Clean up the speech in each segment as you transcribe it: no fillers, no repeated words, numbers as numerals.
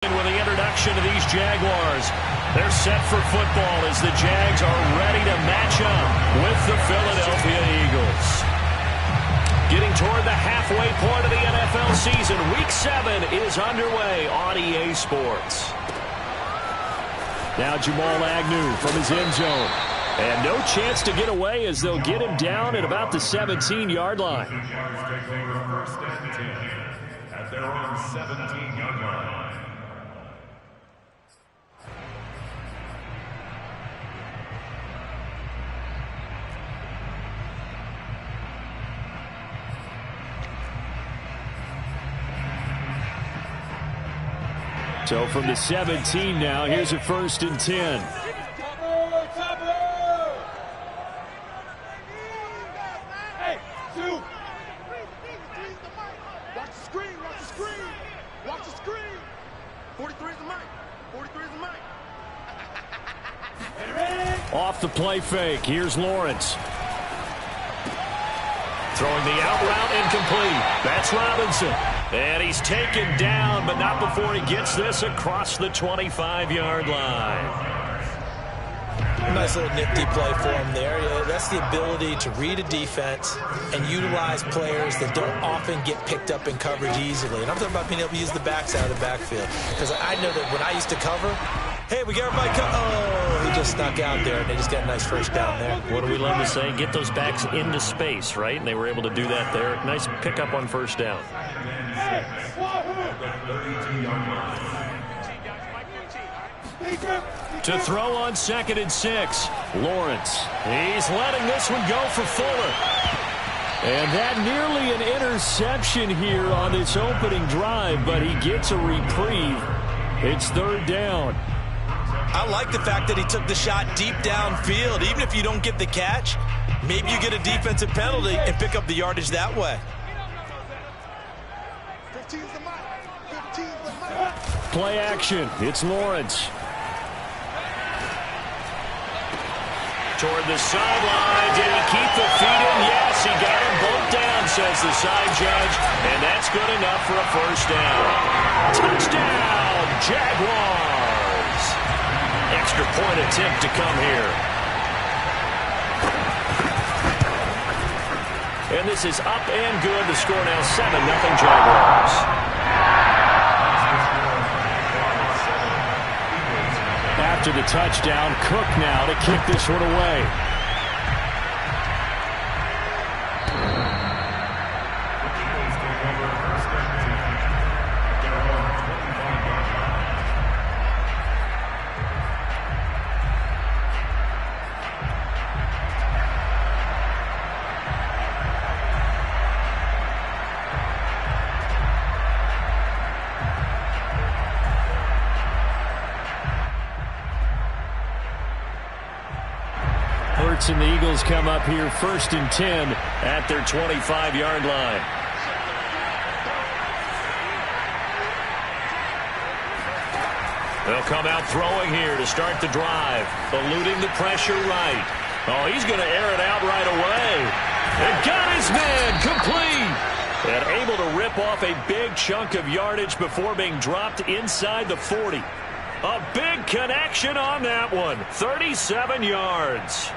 With the introduction to these Jaguars, they're set for football as the Jags are ready to match up with the Philadelphia Eagles. Getting toward the halfway point of the NFL season, Week 7 is underway on EA Sports. Now Jamal Agnew from his end zone. And no chance to get away as they'll get him down at about the 17-yard line. The Jags take over first and 10 at their own 17-yard line. So from the 17 now, here's a 1st and 10. Hey, two. Watch the screen, watch the screen. Watch the screen. 43 is the mic. 43 is the mic. Off the play fake, here's Lawrence. Throwing the out route incomplete. That's Robinson. And he's taken down, but not before he gets this across the 25-yard line. Nice little nifty play for him there. Yeah, that's the ability to read a defense and utilize players that don't often get picked up in coverage easily. And I'm talking about being able to use the backside of the backfield. Because I know that when I used to cover, hey, we got everybody covered. Oh, he just snuck out there, and they just got a nice first down there. What do we love to say? Get those backs into space, right? And they were able to do that there. Nice pickup on first down. To throw on 2nd and 6, Lawrence. He's letting this one go for Fuller. And that nearly an interception here on this opening drive, but he gets a reprieve. It's 3rd down. I like the fact that he took the shot deep downfield. Even if you don't get the catch, maybe you get a defensive penalty and pick up the yardage that way. Play action. It's Lawrence. Toward the sideline. Did he keep the feet in? Yes, he got them both down, says the side judge. And that's good enough for a 1st down. Touchdown, Jaguars. Extra point attempt to come here. And this is up and good. The score now 7-0 Jaguars. After the touchdown, Cook now to kick this one away. And the Eagles come up here 1st and 10 at their 25-yard line. They'll come out throwing here to start the drive. Eluding the pressure right. Oh, he's going to air it out right away. And got his man complete. And able to rip off a big chunk of yardage before being dropped inside the 40. A big connection on that one. 37 yards.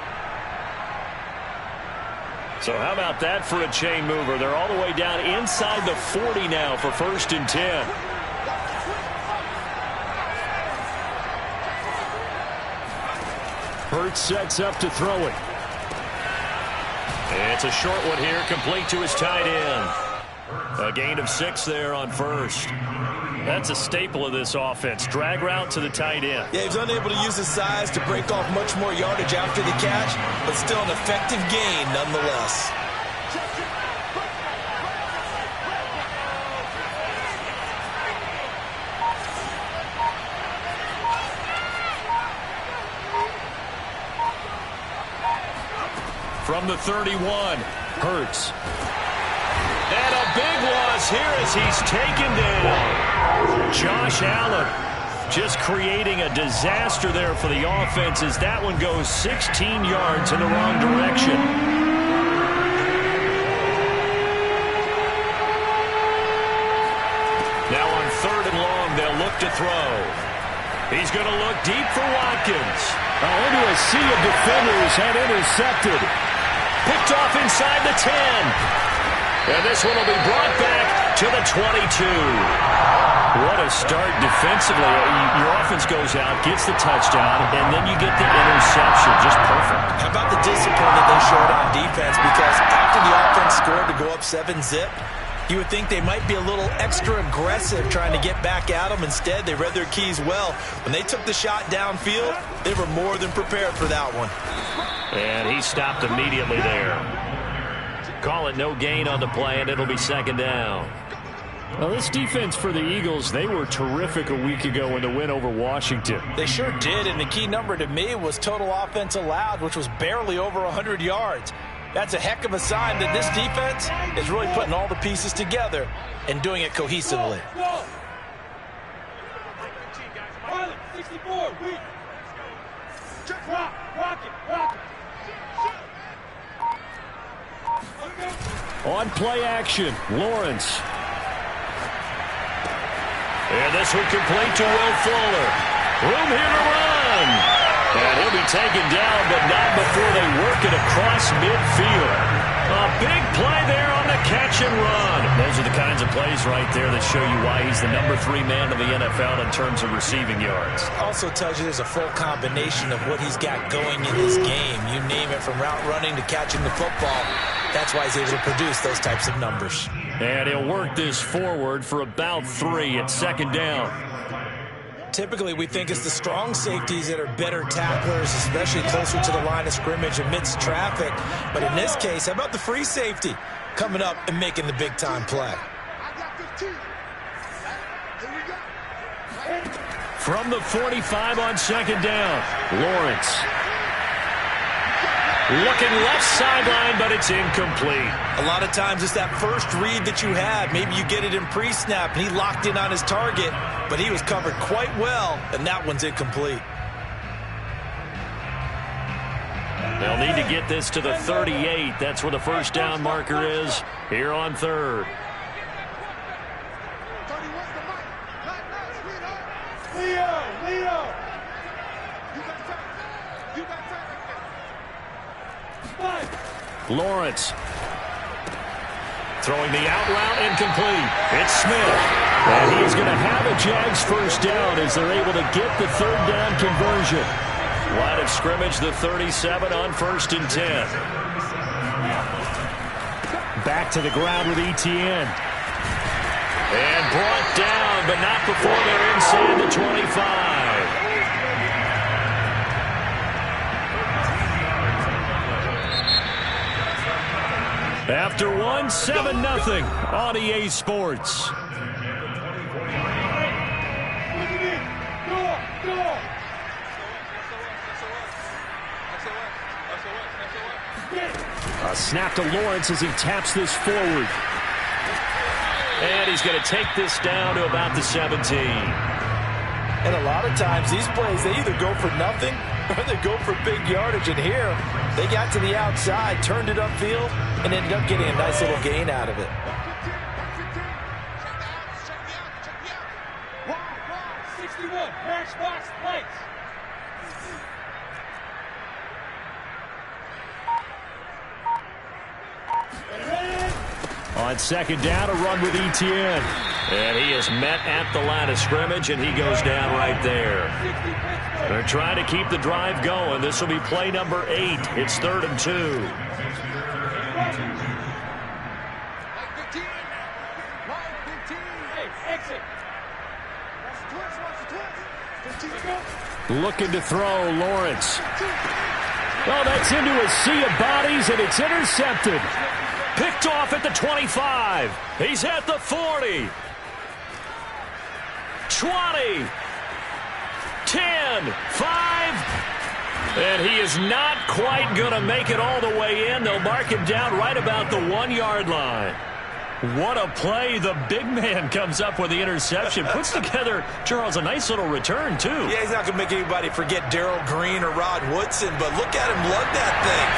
So how about that for a chain mover? They're all the way down inside the 40 now for 1st and 10. Hurts sets up to throw it. And it's a short one here, complete to his tight end. A gain of 6 there on 1st. That's a staple of this offense. Drag route to the tight end. Yeah, he was unable to use his size to break off much more yardage after the catch, but still an effective gain nonetheless. From the 31, Hurts. And a big loss here as he's taken down. Josh Allen just creating a disaster there for the offense as that one goes 16 yards in the wrong direction. Now on 3rd and long, they'll look to throw. He's going to look deep for Watkins. Into a sea of defenders and intercepted. Picked off inside the 10. And this one will be brought back to the 22. What a start defensively. Your offense goes out, gets the touchdown, and then you get the interception. Just perfect. How about the discipline that they showed on defense? Because after the offense scored to go up 7-zip, you would think they might be a little extra aggressive trying to get back at them. Instead, they read their keys well. When they took the shot downfield, they were more than prepared for that one. And he stopped immediately there. Call it no gain on the play, and it'll be second down. Well, this defense for the Eagles, they were terrific a week ago in the win over Washington. They sure did, and the key number to me was total offense allowed, which was barely over 100 yards. That's a heck of a sign that this defense is really putting all the pieces together and doing it cohesively. On play action, Lawrence. And this one complete to Will Fuller. Room here to run. And he'll be taken down, but not before they work it across midfield. A big play there on the catch and run. Those are the kinds of plays right there that show you why he's the number 3 man in the NFL in terms of receiving yards. Also tells you there's a full combination of what he's got going in his game. You name it, from route running to catching the football. That's why he's able to produce those types of numbers. And he'll work this forward for about 3 at second down. Typically, we think it's the strong safeties that are better tacklers, especially closer to the line of scrimmage amidst traffic. But in this case, how about the free safety coming up and making the big-time play? From the 45 on second down, Lawrence. Looking left sideline, but it's incomplete. A lot of times it's that first read that you have. Maybe you get it in pre-snap, and he locked in on his target, but he was covered quite well, and that one's incomplete. They'll need to get this to the 38. That's where the first down marker is here on third. Lawrence throwing the out route, incomplete. It's Smith. And he's going to have a Jags first down as they're able to get the third down conversion. Line of scrimmage, the 37 on 1st and 10. Back to the ground with Etienne. And brought down, but not before they're inside the 25. After one, 7-0 on EA Sports. A snap to Lawrence as he taps this forward. And he's going to take this down to about the 17. And a lot of times these plays, they either go for nothing or they go for big yardage. And here, they got to the outside, turned it upfield, and ended up getting a nice little gain out of it. On second down, a run with Etienne. And he is met at the line of scrimmage, and he goes down right there. They're trying to keep the drive going. This will be play number 8. It's 3rd and 2. Looking to throw, Lawrence. Oh, that's into a sea of bodies, and it's intercepted. Picked off at the 25. He's at the 40. 20. 10. 5. And he is not quite going to make it all the way in. They'll mark him down right about the 1-yard line. What a play. The big man comes up with the interception. Puts together, Charles, a nice little return, too. Yeah, he's not going to make anybody forget Darrell Green or Rod Woodson, but look at him lug that thing.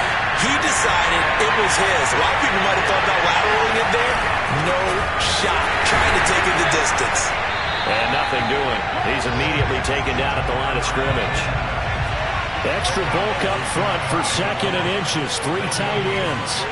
He decided it was his. A lot of people might have thought about lateraling it there. No shot. Trying to take it the distance. And nothing doing. He's immediately taken down at the line of scrimmage. Extra bulk up front for 2nd and inches. 3 tight ends.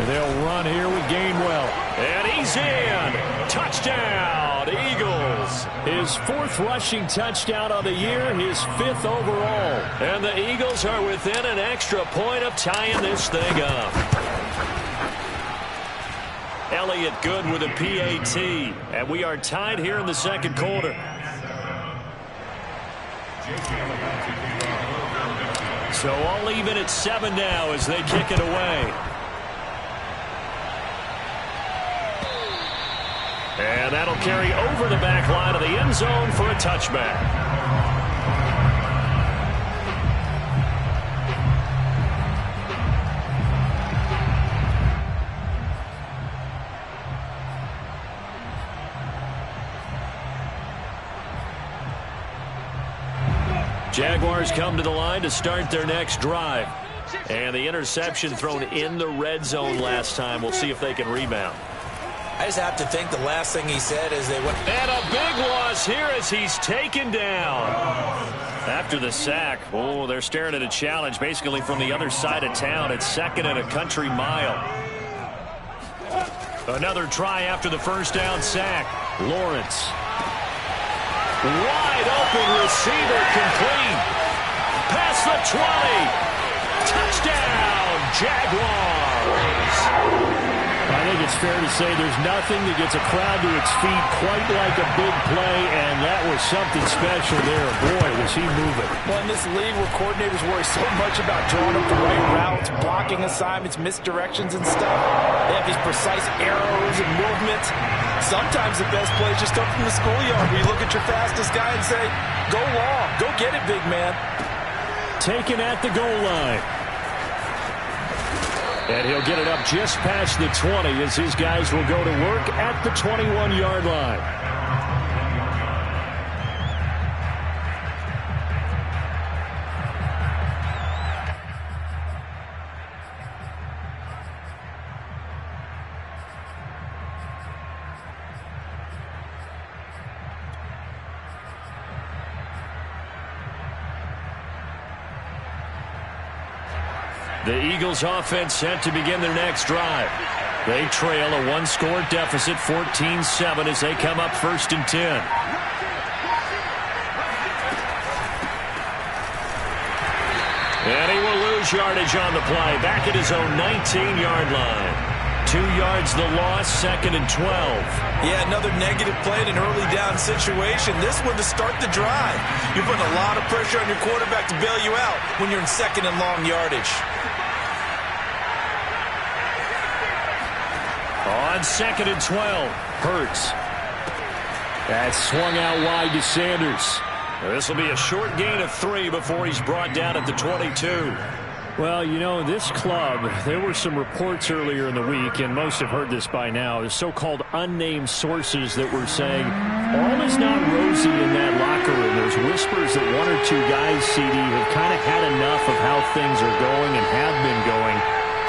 They'll run here with Gainwell. And he's in. Touchdown, Eagles. His 4th rushing touchdown of the year, his 5th overall. And the Eagles are within an extra point of tying this thing up. Elliott good with a PAT. And we are tied here in the 2nd quarter. So all even at 7 now as they kick it away. And that'll carry over the back line of the end zone for a touchback. Jaguars come to the line to start their next drive. And the interception thrown in the red zone last time. We'll see if they can rebound. I just have to think the last thing he said is they went. And a big loss here as he's taken down. After the sack, oh, they're staring at a challenge basically from the other side of town. It's 2nd and a country mile. Another try after the first down sack. Lawrence. Wide open receiver complete. Past the 20. Touchdown, Jaguars. I think it's fair to say there's nothing that gets a crowd to its feet quite like a big play, and that was something special there. Boy, was he moving. Well, in this league where coordinators worry so much about drawing up the right routes, blocking assignments, misdirections and stuff, they have these precise arrows and movements. Sometimes the best plays just come from the schoolyard where you look at your fastest guy and say, go long, go get it, big man. Taken at the goal line. And he'll get it up just past the 20 as his guys will go to work at the 21-yard line. The Eagles offense set to begin their next drive. They trail a 1-score deficit, 14-7 as they come up 1st and 10. And he will lose yardage on the play. Back at his own 19-yard line. 2 yards the loss, 2nd and 12. Yeah, another negative play in an early down situation. This one to start the drive. You're putting a lot of pressure on your quarterback to bail you out when you're in 2nd and long yardage. On 2nd and 12, Hurts. That's swung out wide to Sanders. This will be a short gain of 3 before he's brought down at the 22. Well, you know, this club, there were some reports earlier in the week, and most have heard this by now, the so-called unnamed sources that were saying all is not rosy in that locker room. There's whispers that 1 or 2 guys, CD, have kind of had enough of how things are going and have been going.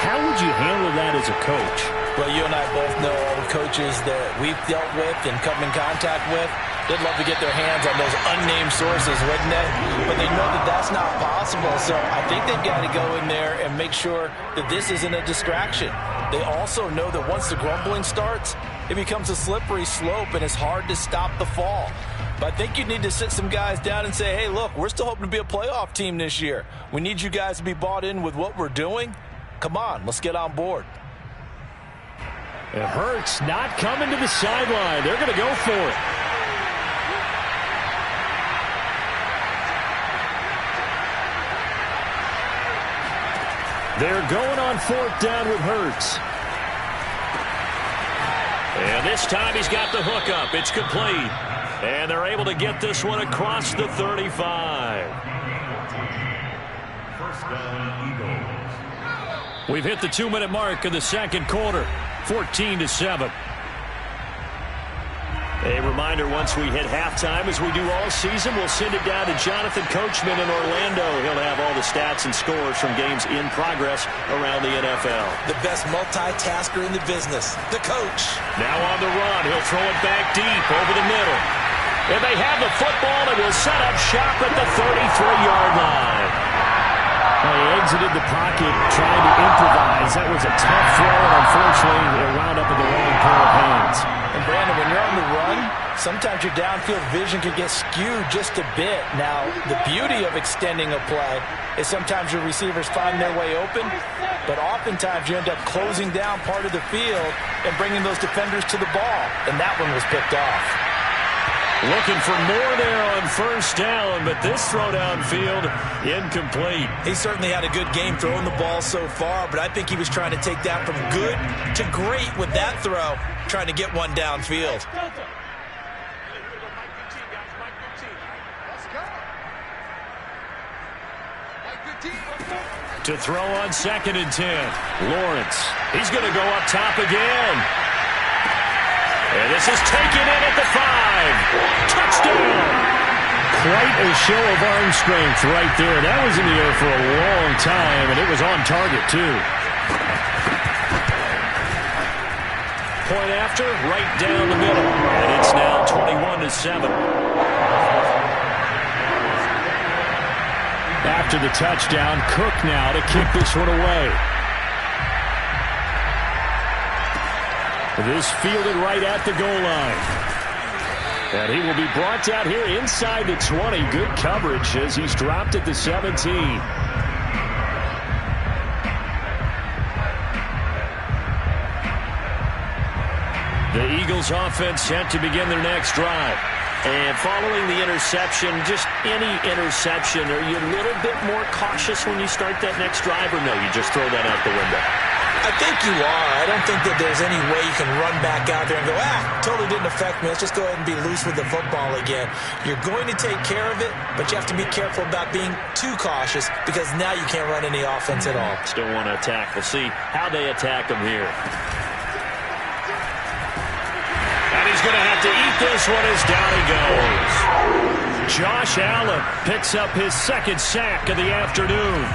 How would you handle that as a coach? Well, you and I both know all the coaches that we've dealt with and come in contact with. They'd love to get their hands on those unnamed sources, wouldn't they? But they know that that's not possible. So I think they've got to go in there and make sure that this isn't a distraction. They also know that once the grumbling starts, it becomes a slippery slope and it's hard to stop the fall. But I think you need to sit some guys down and say, hey, look, we're still hoping to be a playoff team this year. We need you guys to be bought in with what we're doing. Come on, let's get on board. It hurts not coming to the sideline. They're going to go for it. They're going on 4th down with Hurts. And this time he's got the hook up. It's complete. And they're able to get this one across the 35. First down, Eagles. We've hit the 2-minute mark in the 2nd quarter. 14-7. A reminder, once we hit halftime, as we do all season, we'll send it down to Jonathan Coachman in Orlando. He'll have all the stats and scores from games in progress around the NFL. The best multitasker in the business, the coach. Now on the run, he'll throw it back deep over the middle. And they have the football and will set up shop at the 33-yard line. Well, he exited the pocket trying to improvise. That was a tough throw, and unfortunately, it wound up in the wrong pair of hands. And Brandon, when you're on the run, sometimes your downfield vision can get skewed just a bit. Now, the beauty of extending a play is sometimes your receivers find their way open, but oftentimes you end up closing down part of the field and bringing those defenders to the ball, and that one was picked off. Looking for more there on first down, but this throw downfield incomplete. He certainly had a good game throwing the ball so far, but I think he was trying to take that from good to great with that throw, trying to get one downfield. To throw on 2nd and 10. Lawrence. He's going to go up top again. And this is taken in at the 5. Touchdown. Quite a show of arm strength right there. That was in the air for a long time, and it was on target, too. Point after, right down the middle. And it's now 21-7. After the touchdown, Cook now to kick this one away. This fielded right at the goal line. And he will be brought down here inside the 20. Good coverage as he's dropped at the 17. The Eagles offense set to begin their next drive. And following the interception, just any interception, are you a little bit more cautious when you start that next drive, or no, you just throw that out the window? I think you are. I don't think that there's any way you can run back out there and go, totally didn't affect me. Let's just go ahead and be loose with the football again. You're going to take care of it, but you have to be careful about being too cautious because now you can't run any offense at all. Still want to attack. We'll see how they attack them here. And he's going to have to eat this one as down he goes. Josh Allen picks up his 2nd sack of the afternoon.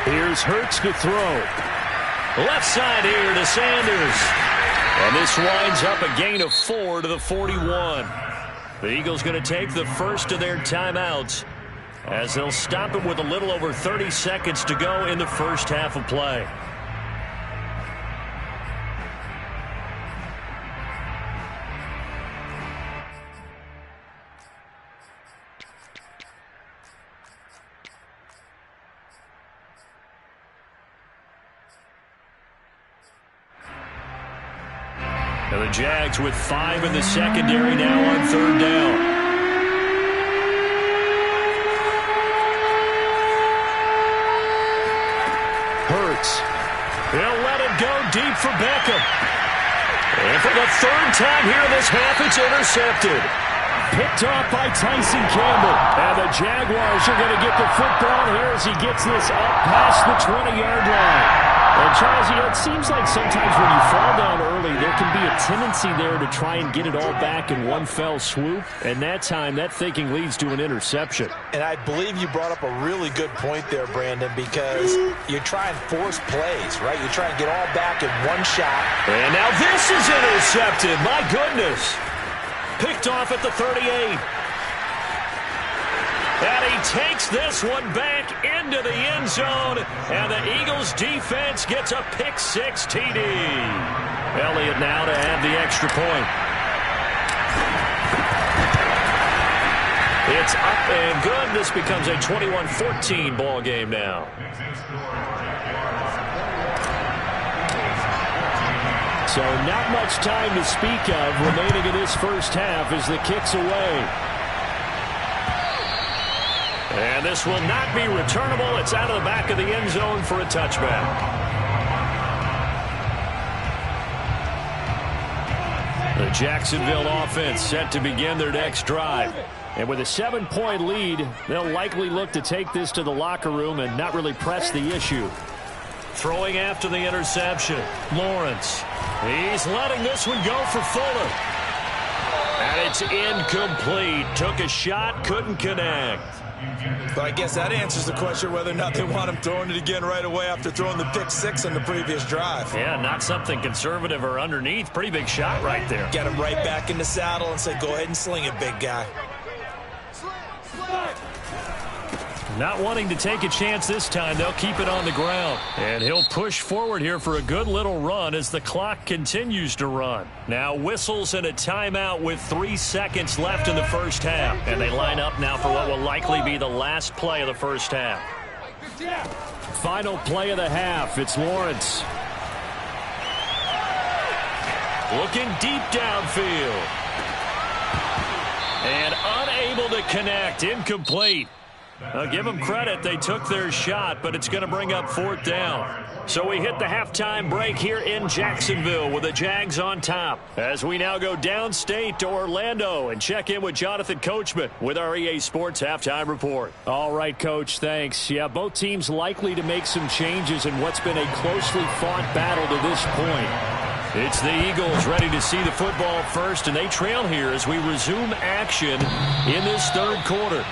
Here's Hurts to throw. Left side here to Sanders. And this winds up a gain of 4 to the 41. The Eagles going to take the first of their timeouts as they'll stop it with a little over 30 seconds to go in the first half of play. And the Jags with 5 in the secondary now on 3rd down. Hurts. He'll let it go deep for Beckham. And for the 3rd time here in this half, it's intercepted. Picked off by Tyson Campbell. And the Jaguars are going to get the football here as he gets this up past the 20-yard line. And, Charles, it seems like sometimes when you fall down early, there can be a tendency there to try and get it all back in one fell swoop. And that time, that thinking leads to an interception. And I believe you brought up a really good point there, Brandon, because you try and force plays, right? You try and get all back in one shot. And now this is intercepted. My goodness. Picked off at the 38. And he takes this one back into the end zone. And the Eagles defense gets a pick-6 TD. Elliott now to have the extra point. It's up and good. This becomes a 21-14 ball game now. So not much time to speak of remaining in this first half as the kick's away. And this will not be returnable. It's out of the back of the end zone for a touchback. The Jacksonville offense set to begin their next drive. And with a 7-point lead, they'll likely look to take this to the locker room and not really press the issue. Throwing after the interception, Lawrence. He's letting this one go for Fuller. And it's incomplete. Took a shot, couldn't connect. But I guess that answers the question whether or not they want him throwing it again right away after throwing the pick 6 on the previous drive. Yeah, not something conservative or underneath. Pretty big shot right there. Get him right back in the saddle and say, go ahead and sling it, big guy. Not wanting to take a chance this time. They'll keep it on the ground. And he'll push forward here for a good little run as the clock continues to run. Now whistles and a timeout with 3 seconds left in the first half. And they line up now for what will likely be the last play of the first half. Final play of the half. It's Lawrence. Looking deep downfield. And unable to connect. Incomplete. I'll give them credit. They took their shot, but it's going to bring up 4th down. So we hit the halftime break here in Jacksonville with the Jags on top. As we now go downstate to Orlando and check in with Jonathan Coachman with our EA Sports Halftime Report. All right, Coach, thanks. Yeah, both teams likely to make some changes in what's been a closely fought battle to this point. It's the Eagles ready to see the football first, and they trail here as we resume action in this third quarter.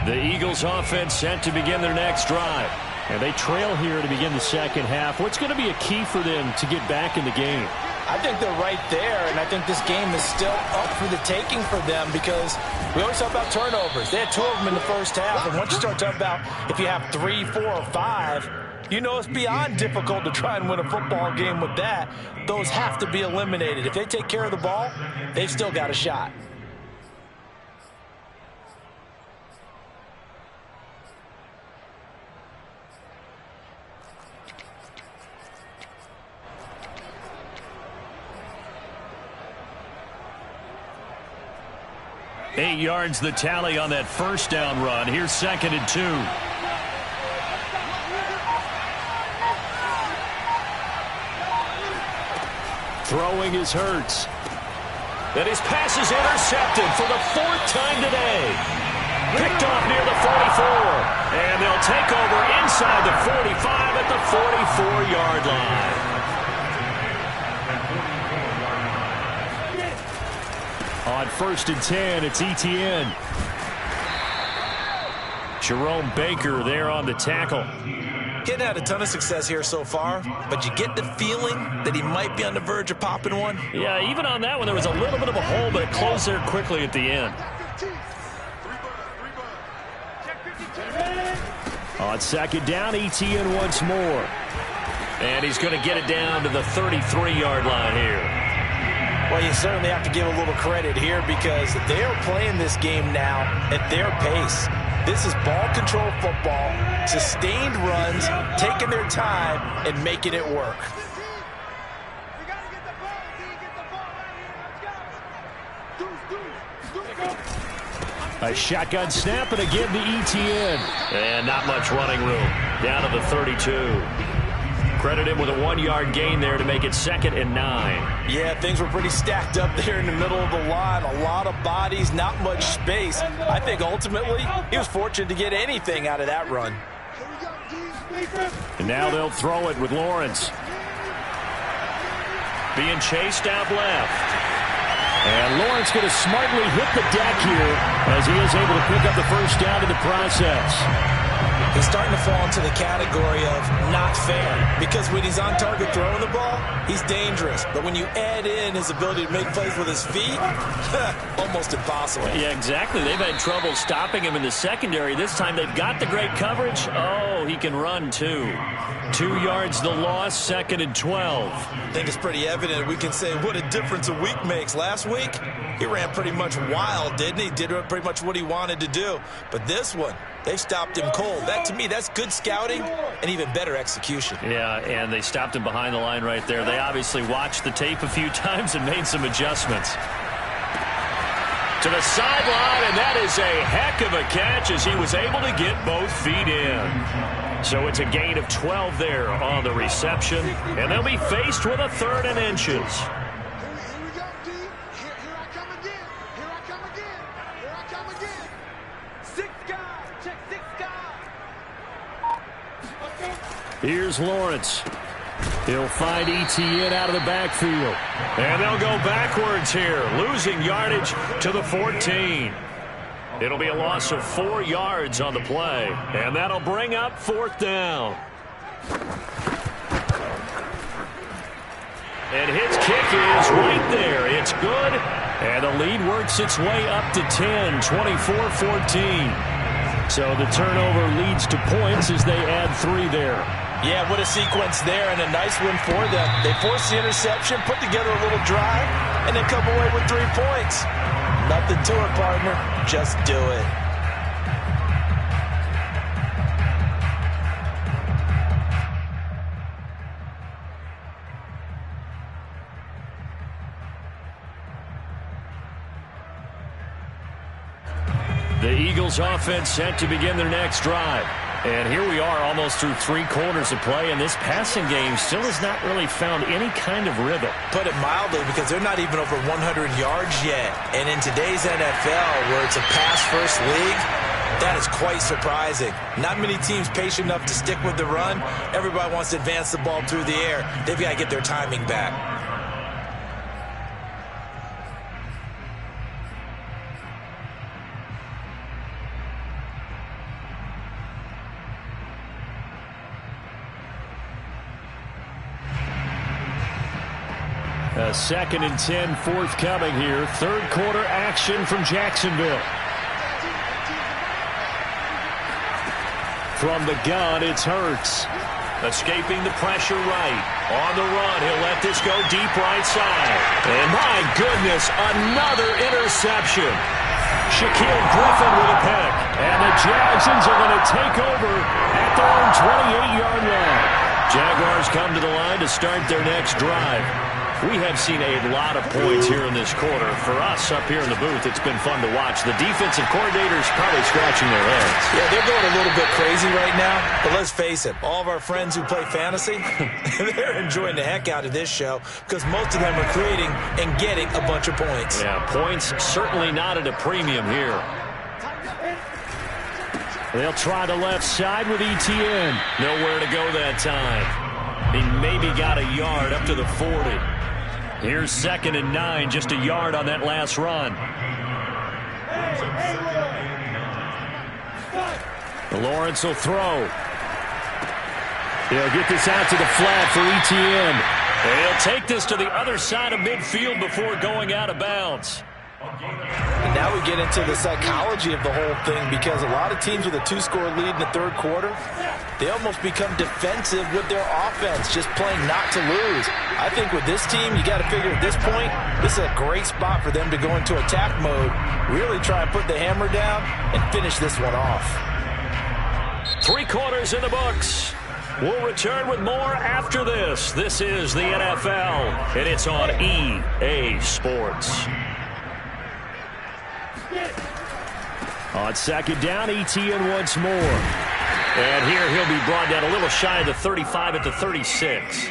The Eagles offense set to begin their next drive. And they trail here to begin the second half. What's going to be a key for them to get back in the game? I think they're right there, and I think this game is still up for the taking for them because we always talk about turnovers. They had 2 of them in the first half, and once you start talking about if you have 3, 4, or 5, you know it's beyond difficult to try and win a football game with that. Those have to be eliminated. If they take care of the ball, they've still got a shot. Eight yards the tally on that first down run. Here's 2nd and 2. Throwing is Hurts. And his pass is intercepted for the 4th time today. Picked off near the 44. And they'll take over inside the 45 at the 44-yard line. On 1st and 10, it's Etienne. Jerome Baker there on the tackle. Getting had a ton of success here so far, but you get the feeling that he might be on the verge of popping one. Yeah, even on that one, there was a little bit of a hole, but it closed there quickly at the end. On 2nd down, Etienne once more. And he's going to get it down to the 33-yard line here. Well, you certainly have to give a little credit here because they are playing this game now at their pace. This is ball control football, sustained runs, taking their time, and making it work. A shotgun snap and again to Etienne. And not much running room. Down to the 32. Credit him with a 1-yard gain there to make it 2nd and 9. Yeah, things were pretty stacked up there in the middle of the line. A lot of bodies, not much space. I think ultimately he was fortunate to get anything out of that run. And now they'll throw it with Lawrence. Being chased out left. And Lawrence going to smartly hit the deck here as he is able to pick up the first down in the process. He's starting to fall into the category of not fair. Because when he's on target throwing the ball, he's dangerous. But when you add in his ability to make plays with his feet, almost impossible. Yeah, exactly. They've had trouble stopping him in the secondary. This time they've got the great coverage. Oh, he can run too. 2 yards the loss, 2nd and 12. I think it's pretty evident. We can say what a difference a week makes. Last week, he ran pretty much wild, didn't he? Did pretty much what he wanted to do. But this one, they stopped him cold. That, to me, that's good scouting and even better execution. Yeah, and they stopped him behind the line right there. They obviously watched the tape a few times and made some adjustments. To the sideline, and that is a heck of a catch as he was able to get both feet in. So it's a gain of 12 there on the reception, and they'll be faced with a 3rd and inches. Here we go, D. Here I come again. Here I come again. Here I come again. 6 guys. Check 6 guys. Here's Lawrence. He'll find Etienne out of the backfield. And they'll go backwards here, losing yardage to the 14. It'll be a loss of 4 yards on the play, and that'll bring up 4th down. And his kick is right there. It's good, and the lead works its way up to 10, 24-14. So the turnover leads to points as they add 3 there. Yeah, what a sequence there, and a nice win for them. They forced the interception, put together a little drive, and then come away with 3 points. Nothing to it, partner. Just do it. The Eagles offense set to begin their next drive. And here we are almost through 3 quarters of play, and this passing game still has not really found any kind of rhythm. Put it mildly, because they're not even over 100 yards yet. And in today's NFL, where it's a pass-first league, that is quite surprising. Not many teams patient enough to stick with the run. Everybody wants to advance the ball through the air. They've got to get their timing back. A 2nd and 10 forthcoming here. 3rd quarter action from Jacksonville. From the gun, it's Hurts. Escaping the pressure right. On the run, he'll let this go deep right side. And my goodness, another interception. Shaquille Griffin with a pick. And the Jags are going to take over at their own 28-yard line. Jaguars come to the line to start their next drive. We have seen a lot of points here in this quarter. For us up here in the booth, it's been fun to watch. The defensive coordinators probably scratching their heads. Yeah, they're going a little bit crazy right now. But let's face it, all of our friends who play fantasy, they're enjoying the heck out of this show because most of them are creating and getting a bunch of points. Yeah, points certainly not at a premium here. They'll try the left side with Etienne. Nowhere to go that time. He maybe got a yard up to the 40. Here's 2nd and 9, just a yard on that last run. Lawrence will throw. He'll get this out to the flat for Etienne. And he'll take this to the other side of midfield before going out of bounds. And now we get into the psychology of the whole thing, because a lot of teams with a 2-score lead in the 3rd quarter, they almost become defensive with their offense, just playing not to lose. I think with this team, you got to figure at this point, this is a great spot for them to go into attack mode, really try and put the hammer down and finish this one off. 3 quarters in the books. We'll return with more after this. This is the NFL, and it's on EA Sports. On 2nd down, Etienne once more. And here he'll be brought down a little shy of the 35 at the 36.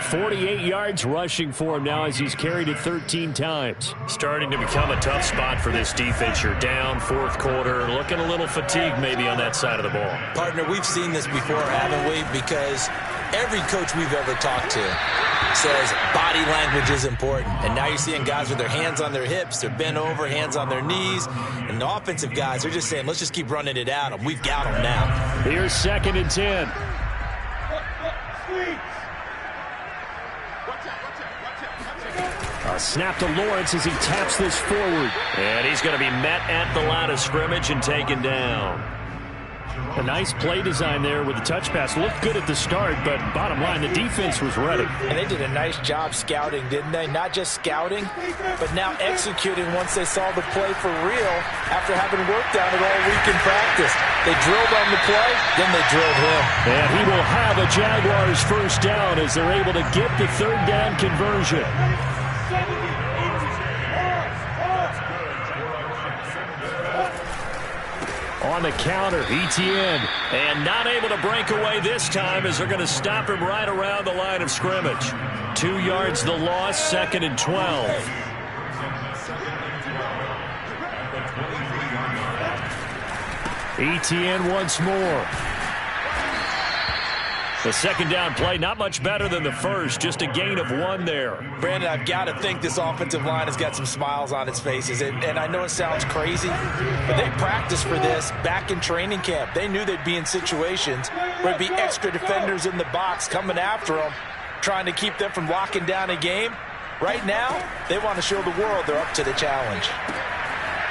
48 yards rushing for him now as he's carried it 13 times. Starting to become a tough spot for this defense. You're down 4th quarter, looking a little fatigued maybe on that side of the ball. Partner, we've seen this before, haven't we? Because every coach we've ever talked to says body language is important. And now you're seeing guys with their hands on their hips, they're bent over, hands on their knees. And the offensive guys, they're just saying, let's just keep running it at them. We've got them now. Here's 2nd and 10. A snap to Lawrence as he taps this forward. And he's going to be met at the line of scrimmage and taken down. A nice play design there with the touch pass. Looked good at the start, but bottom line, the defense was ready. And they did a nice job scouting, didn't they? Not just scouting, but now executing once they saw the play for real after having worked on it all week in practice. They drilled on the play, then they drilled him. And he will have a Jaguars first down as they're able to get the third down conversion. On the counter, Etienne. And not able to break away this time as they're going to stop him right around the line of scrimmage. 2 yards the loss, 2nd and 12. Etienne once more. The second down play, not much better than the first, just a gain of 1 there. Brandon, I've got to think this offensive line has got some smiles on its faces. And I know it sounds crazy, but they practiced for this back in training camp. They knew they'd be in situations where there'd be extra defenders in the box coming after them, trying to keep them from locking down a game. Right now, they want to show the world they're up to the challenge.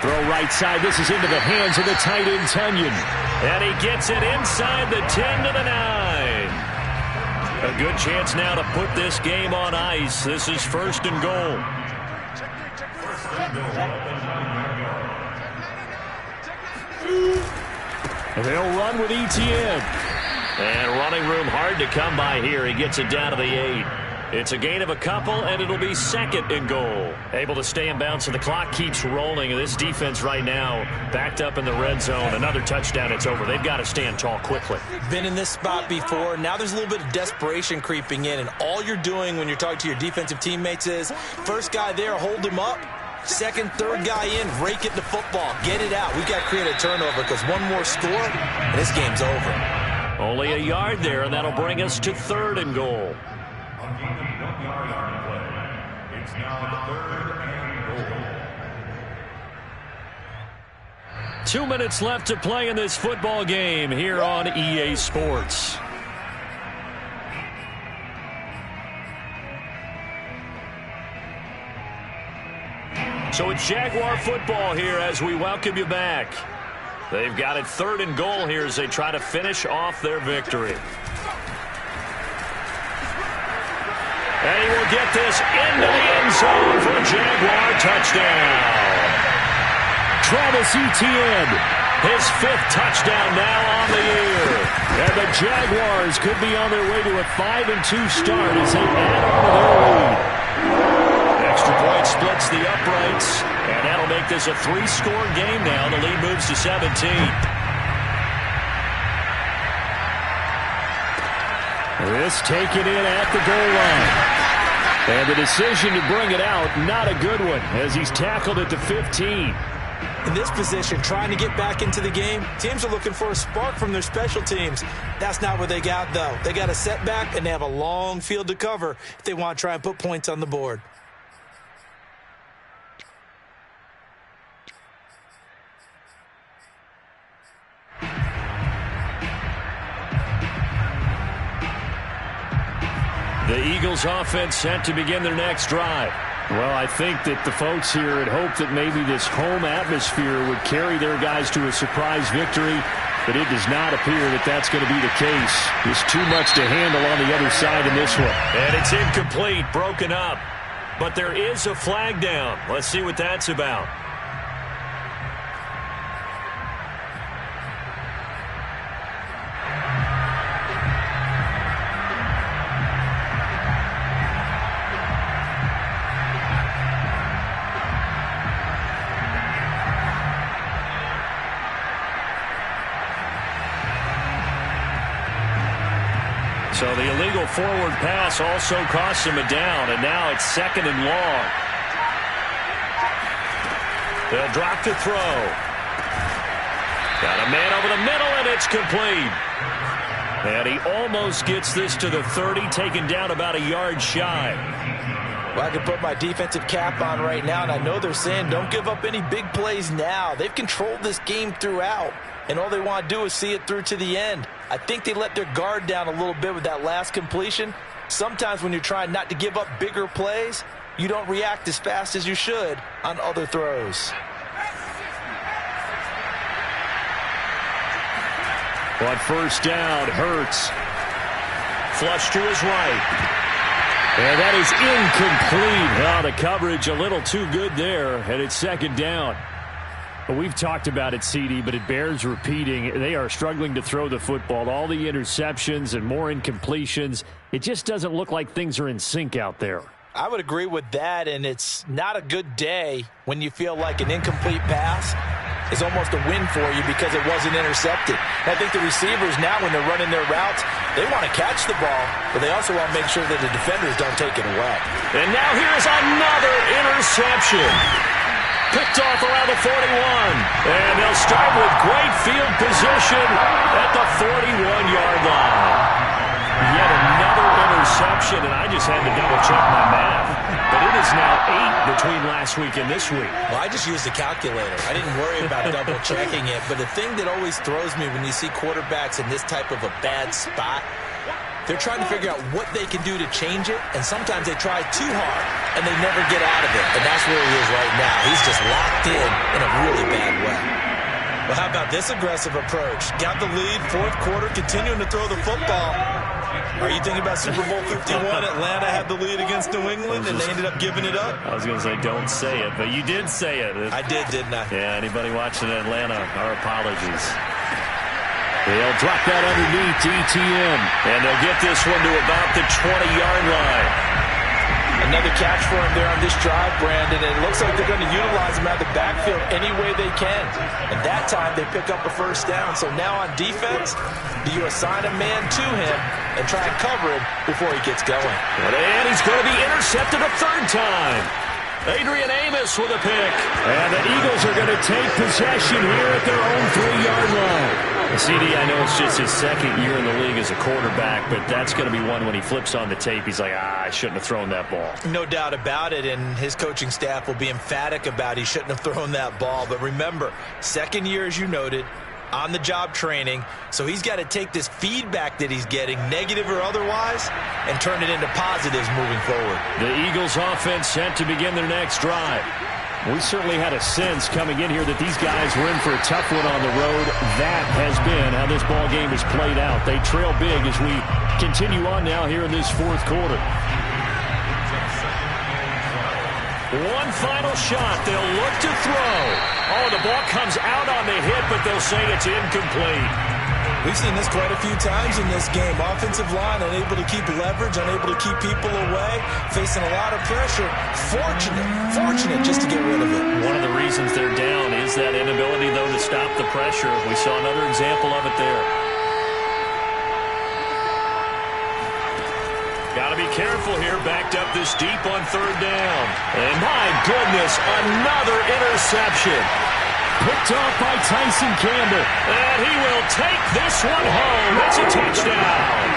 Throw right side. This is into the hands of the tight end, Tunyon. And he gets it inside the 10 to the 9. A good chance now to put this game on ice. This is 1st and goal. And they'll run with Etienne. And running room hard to come by here. He gets it down to the 8. It's a gain of a couple, and it'll be 2nd and goal. Able to stay in bounds, so the clock keeps rolling. And this defense right now backed up in the red zone. Another touchdown, it's over. They've got to stand tall quickly. Been in this spot before. Now there's a little bit of desperation creeping in, and all you're doing when you're talking to your defensive teammates is first guy there, hold him up. Second, third guy in, rake it to football. Get it out. We've got to create a turnover because one more score, and this game's over. Only a yard there, and that'll bring us to 3rd and goal. It's now 3rd and goal. 2 minutes left to play in this football game here on EA Sports. So it's Jaguar football here as we welcome you back. They've got it 3rd and goal here as they try to finish off their victory. And he will get this into the end zone for a Jaguar touchdown. Travis Etienne, his 5th touchdown now on the year. And the Jaguars could be on their way to a 5-2 start as they add on to their lead. Extra point splits the uprights, and that'll make this a 3-score game now. The lead moves to 17. This taken in at the goal line. And the decision to bring it out, not a good one, as he's tackled at the 15. In this position, trying to get back into the game, teams are looking for a spark from their special teams. That's not what they got, though. They got a setback, and they have a long field to cover if they want to try and put points on the board. The Eagles offense set to begin their next drive. Well, I think that the folks here had hoped that maybe this home atmosphere would carry their guys to a surprise victory, but it does not appear that that's going to be the case. There's too much to handle on the other side in this one. And it's incomplete, broken up. But there is a flag down. Let's see what that's about. So the illegal forward pass also costs him a down, and now it's 2nd and long. They'll drop to throw. Got a man over the middle, and it's complete. And he almost gets this to the 30, taken down about a yard shy. Well, I can put my defensive cap on right now, and I know they're saying don't give up any big plays now. They've controlled this game throughout, and all they want to do is see it through to the end. I think they let their guard down a little bit with that last completion. Sometimes when you're trying not to give up bigger plays, you don't react as fast as you should on other throws. On first down, Hurts. Flush to his right. And that is incomplete. Oh, the coverage a little too good there, and it's second down. Well, we've talked about it, CD, but it bears repeating. They are struggling to throw the football. All the interceptions and more incompletions. It just doesn't look like things are in sync out there. I would agree with that, and it's not a good day when you feel like an incomplete pass is almost a win for you because it wasn't intercepted. And I think the receivers now, when they're running their routes, they want to catch the ball, but they also want to make sure that the defenders don't take it away. And now here's another interception. Picked off around the 41. And they'll start with great field position at the 41-yard line. Yet another interception, and I just had to double-check my math. But it is now 8 between last week and this week. Well, I just used the calculator. I didn't worry about double-checking it. But the thing that always throws me when you see quarterbacks in this type of a bad spot, they're trying to figure out what they can do to change it, and sometimes they try too hard, and they never get out of it. And that's where he is right now. He's just locked in a really bad way. Well, how about this aggressive approach? Got the lead, fourth quarter, continuing to throw the football. Are you thinking about Super Bowl 51? Atlanta had the lead against New England, and they ended up giving it up? I was going to say, don't say it, but you did say it. I did, didn't I? Yeah, anybody watching Atlanta, our apologies. They'll drop that underneath to ETN. And they'll get this one to about the 20-yard line. Another catch for him there on this drive, Brandon. And it looks like they're going to utilize him out of the backfield any way they can. And that time they pick up a first down. So now on defense, do you assign a man to him and try and cover him before he gets going? And he's going to be intercepted a third time. Adrian Amos with a pick. And the Eagles are going to take possession here at their own 3-yard line. CD, I know it's just his second year in the league as a quarterback, but that's going to be one when he flips on the tape. He's like, I shouldn't have thrown that ball. No doubt about it, and his coaching staff will be emphatic about he shouldn't have thrown that ball. But remember, second year, as you noted, on-the-job training, so he's got to take this feedback that he's getting, negative or otherwise, and turn it into positives moving forward. The Eagles offense set to begin their next drive. We certainly had a sense coming in here that these guys were in for a tough one on the road. That has been how this ball game has played out. They trail big as we continue on now here in this fourth quarter. One final shot. They'll look to throw. Oh, the ball comes out on the hit, but they'll say it's incomplete. We've seen this quite a few times in this game. Offensive line unable to keep leverage, unable to keep people away, facing a lot of pressure. Fortunate just to get rid of it. One of the reasons they're down is that inability, though, to stop the pressure. We saw another example of it there. Got to be careful here, backed up this deep on third down. And my goodness, another interception. Picked off by Tyson Campbell. And he will take this one home. It's a touchdown.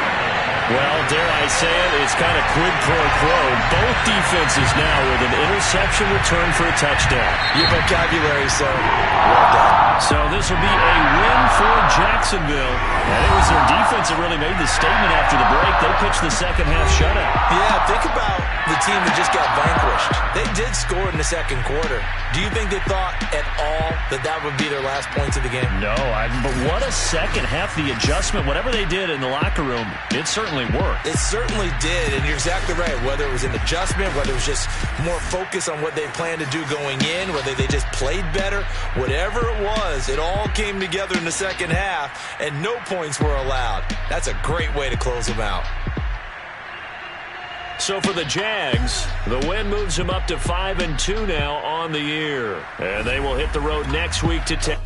Well, dare I say it, it's kind of quid pro quo. Both defenses now with an interception return for a touchdown. Your vocabulary, sir. Well done. So this will be a win for Jacksonville. And it was their defense that really made the statement after the break. They pitched the second half shutout. Yeah, think about the team that just got vanquished. They did score in the second quarter. Do you think they thought at all that that would be their last points of the game? No, but what a second half. The adjustment, whatever they did in the locker room, it certainly worked. It certainly did, and you're exactly right. Whether it was an adjustment, whether it was just more focus on what they planned to do going in, whether they just played better, whatever it was, it all came together in the second half, and no points were allowed. That's a great way to close them out. So for the Jags, the win moves them up to 5-2 now on the year. And they will hit the road next week to take.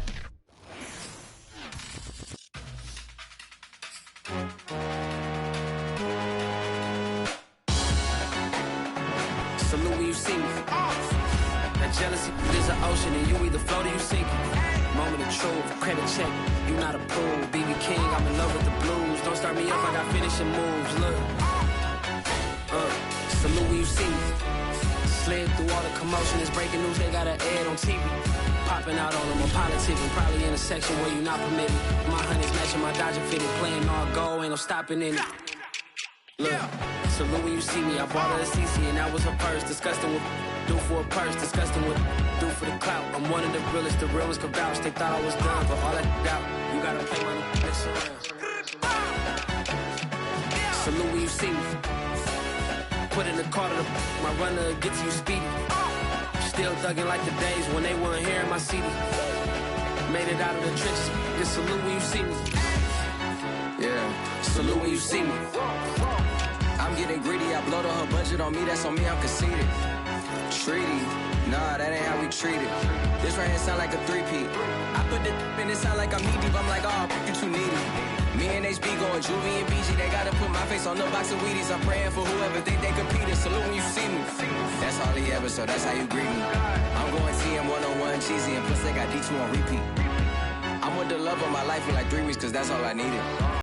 Salute when you see me. That jealousy is an ocean, and you either float or you sink it. Moment of truth, credit check, you not approved. BB King, I'm in love with the blues. Don't start me up, I got finishing moves. Look. Salute when you see me. Slid through all the commotion, it's breaking news, they got an ad on TV. Popping out on them, I'm politicking. Probably in a section where you not permitted. My honey's matching my Dodger fitted. Playing all go, ain't no stopping in it. Look, salute when you see me. I bought her a CC and that was her first. Disgusting with do for a purse. Disgusting with do for the clout. I'm one of the realest. The realest could vouch. They thought I was done, but all that out. You gotta pay my next round. Salute when you see me. Put in the car to the my runner gets you speedy. Still thugging like the days when they weren't here in my city. Made it out of the trenches. Just salute when you see me. Yeah, salute when you see me. I'm getting greedy, I blowed her budget on me, that's on me, I'm conceited. Treaty, nah, that ain't how we treat it. This right here sound like a three-peat. I put the in it sound like I'm knee deep, I'm like, oh, you too needy. Me and HB going Juvie and BG, they gotta put my face on the box of Wheaties. I'm praying for whoever think they competing. Salute when you see me. That's all he ever, so that's how you greet me. I'm going TM 101 cheesy, and plus they got D2 on repeat. I'm with the love of my life for like 3 weeks, cause that's all I needed.